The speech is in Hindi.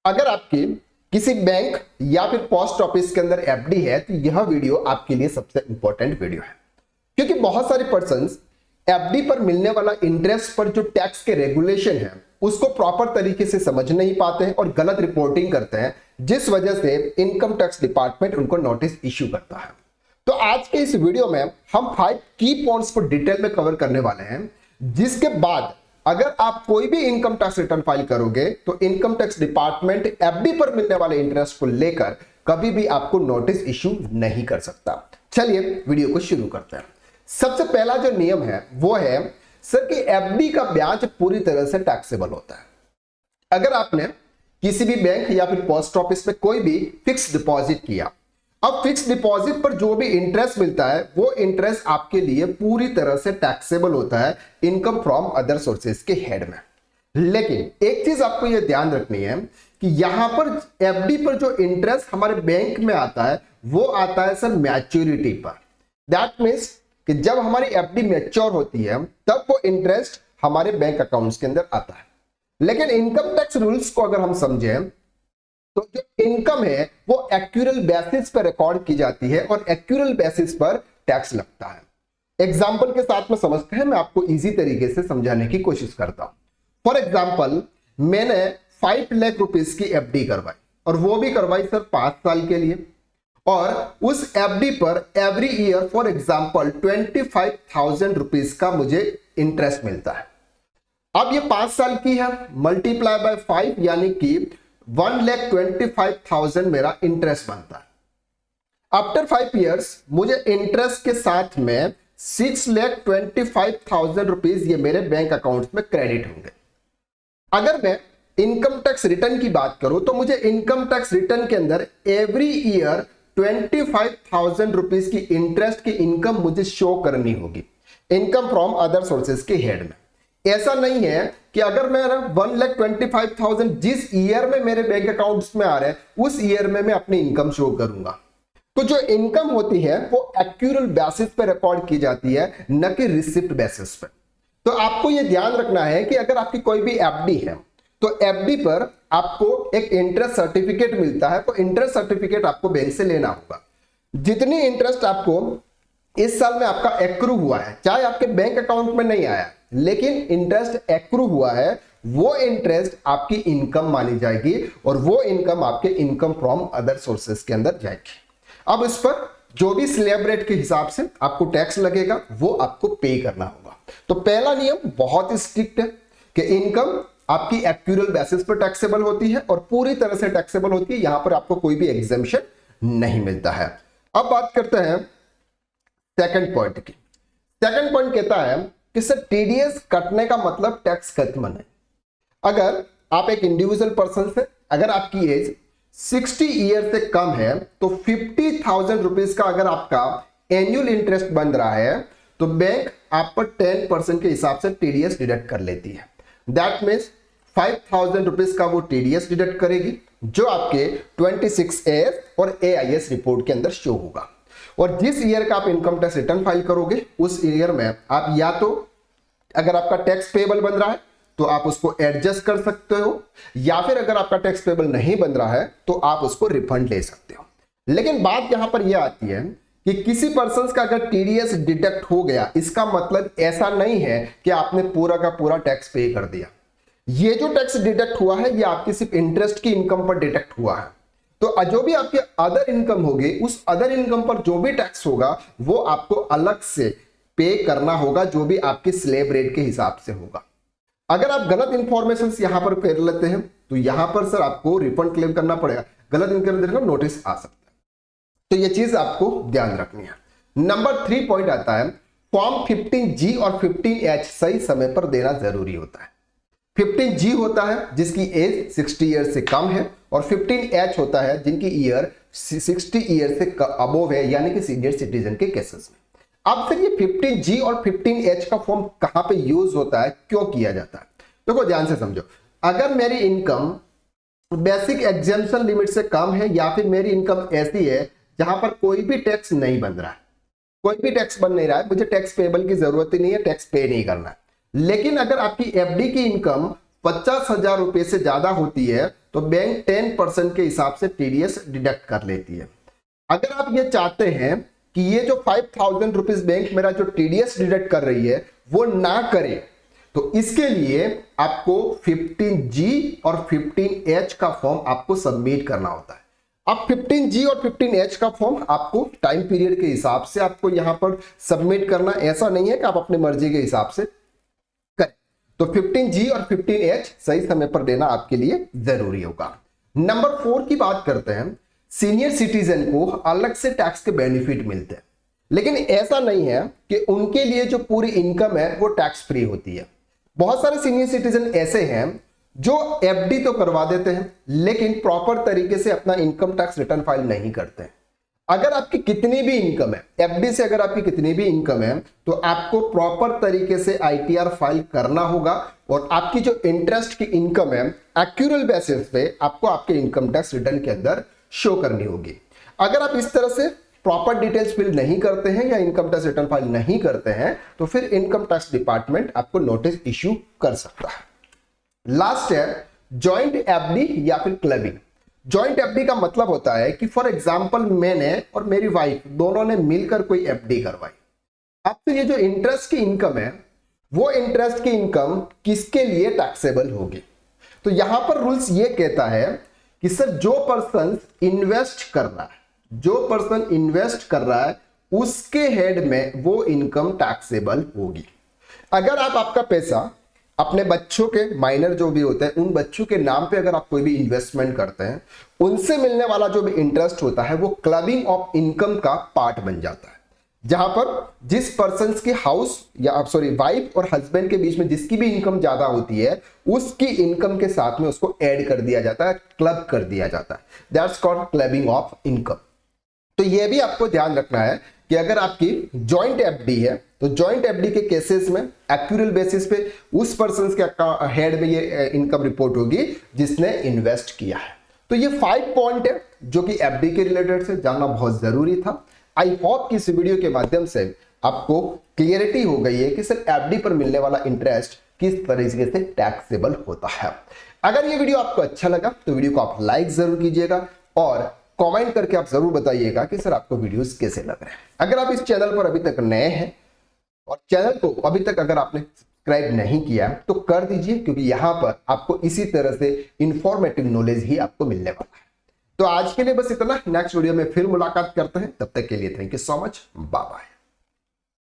अगर आपकी किसी बैंक या फिर पोस्ट ऑफिस के अंदर एफडी है तो यह वीडियो आपके लिए सबसे इंपॉर्टेंट वीडियो है, क्योंकि बहुत सारे पर्संस एफडी पर मिलने वाला इंटरेस्ट पर जो टैक्स के रेगुलेशन है उसको प्रॉपर तरीके से समझ नहीं पाते हैं और गलत रिपोर्टिंग करते हैं, जिस वजह से इनकम टैक्स डिपार्टमेंट उनको नोटिस इश्यू करता है। तो आज के इस वीडियो में हम 5 की पॉइंट्स को डिटेल में कवर करने वाले हैं, जिसके बाद अगर आप कोई भी इनकम टैक्स रिटर्न फाइल करोगे तो इनकम टैक्स डिपार्टमेंट एफडी पर मिलने वाले इंटरेस्ट को लेकर कभी भी आपको नोटिस इश्यू नहीं कर सकता। चलिए वीडियो को शुरू करते हैं। सबसे पहला जो नियम है वो है सर कि एफडी का ब्याज पूरी तरह से टैक्सेबल होता है। अगर आपने किसी भी बैंक या फिर पोस्ट ऑफिस में कोई भी फिक्स डिपॉजिट किया, अब फिक्स डिपॉजिट पर जो भी इंटरेस्ट मिलता है वो इंटरेस्ट आपके लिए पूरी तरह से टैक्सेबल होता है इनकम फ्रॉम अदर सोर्सेज के हेड में। लेकिन एक चीज आपको यह ध्यान रखनी है कि यहां पर एफडी पर जो इंटरेस्ट हमारे बैंक में आता है वो आता है सर मैच्योरिटी पर। दैट मीन्स कि जब हमारी एफडी मैच्योर होती है तब वो इंटरेस्ट हमारे बैंक अकाउंट्स के अंदर आता है। लेकिन इनकम टैक्स रूल्स को अगर हम समझें तो जो इनकम है वो एक्यूरल बेसिस पर रिकॉर्ड की जाती है और एक्यूरल बेसिस पर टैक्स लगता है। एग्जांपल के साथ में समझते हैं, मैं आपको इजी तरीके से समझाने की कोशिश करता हूं। फॉर एग्जांपल मैंने 5 लाख रुपीस की एफडी करवाई और वो भी करवाई सर 5 साल के लिए, और उस एफडी पर every year for example 25,000 rupees का मुझे इंटरेस्ट मिलता है। अब ये 5 साल की है, मल्टीप्लाई बाय 5 यानी कि 1,25,000 मेरा इंटरेस्ट बनता है। आफ्टर 5 ईयर्स मुझे इंटरेस्ट के साथ में 6,25,000 रुपीज ये मेरे बैंक अकाउंट में क्रेडिट होंगे। अगर मैं इनकम टैक्स रिटर्न की बात करूं तो मुझे इनकम टैक्स रिटर्न के अंदर एवरी ईयर 25,000 रुपीज की इंटरेस्ट की इनकम मुझे शो करनी होगी इनकम फ्रॉम अदर सोर्सेज के हेड में। ऐसा नहीं है कि अगर मैं 1,25,000 जिस ईयर में मेरे बैंक अकाउंट्स में आ रहे हैं उस ईयर में मैं अपनी इनकम शो करूंगा। तो जो इनकम होती है वो एक्यूरल बेसिस पे रिकॉर्ड की जाती है, न कि रिसिप्ट बेसिस पे। तो आपको यह ध्यान रखना है कि अगर आपकी कोई भी एफडी है तो एफडी पर आपको एक इंटरेस्ट सर्टिफिकेट मिलता है, तो इंटरेस्ट सर्टिफिकेट आपको बैंक से लेना होगा। जितनी इंटरेस्ट आपको इस साल में आपका एक्रू हुआ है, चाहे आपके बैंक अकाउंट में नहीं आया लेकिन इंटरेस्ट एक्रू हुआ है, वो इंटरेस्ट आपकी इनकम मानी जाएगी और वो इनकम आपके इनकम फ्रॉम अदर सोर्सेस के अंदर जाएगी। अब इस पर जो भी स्लैब रेट के हिसाब से आपको टैक्स लगेगा वो आपको पे करना होगा। तो पहला नियम बहुत ही स्ट्रिक्ट है कि इनकम आपकी एक्यूरल बेसिस पर टैक्सेबल होती है और पूरी तरह से टैक्सेबल होती है, यहां पर आपको कोई भी एग्जेम्पशन नहीं मिलता है। अब बात करते हैं सेकंड पॉइंट की। सेकंड पॉइंट कहता है कि सर टीडीएस कटने का मतलब टैक्स खत्म नहीं। अगर आप एक इंडिविजुअल पर्सन से, अगर आपकी एज 60 ईयर से कम है तो 50,000 रुपीज का अगर आपका एनुअल इंटरेस्ट बन रहा है तो बैंक आप पर 10% के हिसाब से टीडीएस डिडक्ट कर लेती है। दैट मीन्स 5,000 रुपीज का वो टीडीएस डिडक्ट करेगी जो आपके 26AS और AIS रिपोर्ट के अंदर शो होगा। और जिस ईयर का आप इनकम टैक्स रिटर्न फाइल करोगे उस ईयर में आप या तो अगर आपका टैक्स पेबल बन रहा है तो आप उसको एडजस्ट कर सकते हो, या फिर अगर आपका टैक्स पेबल नहीं बन रहा है तो आप उसको रिफंड ले सकते हो। लेकिन बात यहां पर यह आती है कि किसी पर्सन का अगर टीडीएस डिडक्ट हो गया इसका मतलब ऐसा नहीं है कि आपने पूरा का पूरा टैक्स पे कर दिया। ये जो टैक्स डिडक्ट हुआ है ये आपकी सिर्फ इंटरेस्ट की इनकम पर डिडक्ट हुआ है। तो जो भी आपके अदर इनकम होगी उस अदर इनकम पर जो भी टैक्स होगा वो आपको अलग से पे करना होगा, जो भी आपकी स्लैब रेट के हिसाब से होगा। अगर आप गलत इंफॉर्मेशन यहां पर कर लेते हैं तो यहां पर सर आपको रिफंड क्लेम करना पड़ेगा, गलत इनकम देने का नोटिस आ सकता है। तो ये चीज आपको ध्यान रखनी है। नंबर 3 पॉइंट आता है फॉर्म 15G और 15H सही समय पर देना जरूरी होता है। 15G होता है जिसकी एज 60 ईयर से कम है और 15H होता है जिनकी ईयर 60 ईयर से अबोव है, यानी कि सीनियर सिटीजन के केसेस में। अब सर ये 15G और 15H का फॉर्म कहां पे यूज होता है, क्यों किया जाता है? देखो ध्यान से समझो। अगर मेरी इनकम बेसिक एग्जेम्पशन लिमिट से कम है या फिर मेरी इनकम ऐसी है जहां पर कोई भी टैक्स नहीं बन रहा है, कोई भी टैक्स बन नहीं रहा है, मुझे टैक्स पेबल की जरूरत ही नहीं है, टैक्स पे नहीं करना है। लेकिन अगर आपकी एफडी की इनकम 50,000 रुपए से ज्यादा होती है तो बैंक 10% के हिसाब से टीडीएस डिडक्ट कर लेती है। अगर आप ये चाहते हैं कि ये जो 5,000 रुपीज बैंक मेरा जो टीडीएस डिडक्ट कर रही है वो ना करे, तो इसके लिए आपको 15G और 15H का फॉर्म आपको सबमिट करना होता है। अब 15G और 15H का फॉर्म आपको टाइम पीरियड के हिसाब से आपको यहां पर सबमिट करना, ऐसा नहीं है कि आप अपनी मर्जी के हिसाब से करें। तो 15G और 15H सही समय पर देना आपके लिए जरूरी होगा। नंबर 4 की बात करते हैं। सीनियर सिटीजन को अलग से टैक्स के बेनिफिट मिलते हैं, लेकिन ऐसा नहीं है कि उनके लिए जो पूरी इनकम है वो टैक्स फ्री होती है। बहुत सारे सीनियर सिटीजन ऐसे हैं जो एफडी तो करवा देते हैं, लेकिन प्रॉपर तरीके से अपना इनकम टैक्स रिटर्न फाइल नहीं करते हैं। अगर आपकी कितनी भी इनकम है, एफडी से अगर आपकी कितनी भी इनकम है, तो आपको प्रॉपर तरीके से आईटीआर फाइल करना होगा और आपकी जो इंटरेस्ट की इनकम है एक्यूरल बेसिस पे आपको आपके इनकम टैक्स रिटर्न के अंदर शो करनी होगी। अगर आप इस तरह से प्रॉपर डिटेल्स फिल नहीं करते हैं या इनकम टैक्स रिटर्न फाइल नहीं करते हैं, तो फिर इनकम टैक्स डिपार्टमेंट आपको नोटिस इश्यू कर सकता है। लास्ट है जॉइंट एफडी या फिर क्लबिंग। जॉइंट एफडी का मतलब होता है कि फॉर एग्जांपल मैंने और मेरी वाइफ दोनों ने मिलकर कोई एफडी करवाई। अब तो ये जो इंटरेस्ट की इनकम है वो इंटरेस्ट की इनकम किसके लिए टैक्सेबल होगी? तो यहां पर रूल्स ये कहता है कि सर जो पर्सन इन्वेस्ट कर रहा है, जो पर्सन इन्वेस्ट कर रहा है उसके हेड में वो इनकम टैक्सेबल होगी। अगर आप आपका पैसा अपने बच्चों के माइनर जो भी होते हैं उन बच्चों के नाम पे अगर आप कोई भी इन्वेस्टमेंट करते हैं, उनसे मिलने वाला जो भी इंटरेस्ट होता है वो क्लबिंग ऑफ इनकम का पार्ट बन जाता है, जहां पर जिस पर्सन की हाउस या वाइफ और हस्बैंड के बीच में जिसकी भी इनकम ज्यादा होती है उसकी इनकम के साथ में उसको ऐड कर दिया जाता है, क्लब कर दिया जाता है। That's called clubbing of income. तो यह भी आपको ध्यान रखना है कि अगर आपकी जॉइंट एफडी है तो जॉइंट एफडी के केसेस में एक्यूरल बेसिस पे उस पर्सन के हेड में ये इनकम रिपोर्ट होगी जिसने इन्वेस्ट किया है। तो ये 5 पॉइंट है जो कि एफडी के रिलेटेड से जानना बहुत जरूरी था। आई होप कि इस वीडियो के माध्यम से आपको क्लियरिटी हो गई है कि सर एफडी पर मिलने वाला इंटरेस्ट किस तरीके से टैक्सेबल होता है। अगर ये वीडियो आपको अच्छा लगा तो वीडियो को आप लाइक जरूर कीजिएगा और कमेंट करके आप जरूर बताइएगा कि सर आपको वीडियोस कैसे लग रहे हैं। अगर आप इस चैनल पर अभी तक नए हैं और चैनल को अभी तक अगर आपने सब्सक्राइब नहीं किया तो कर दीजिए, क्योंकि यहां पर आपको इसी तरह से इंफॉर्मेटिव नॉलेज ही आपको मिलने वाला है। तो आज के लिए बस इतना। नेक्स्ट वीडियो में फिर मुलाकात करते हैं, तब तक के लिए thank you so much, bye bye.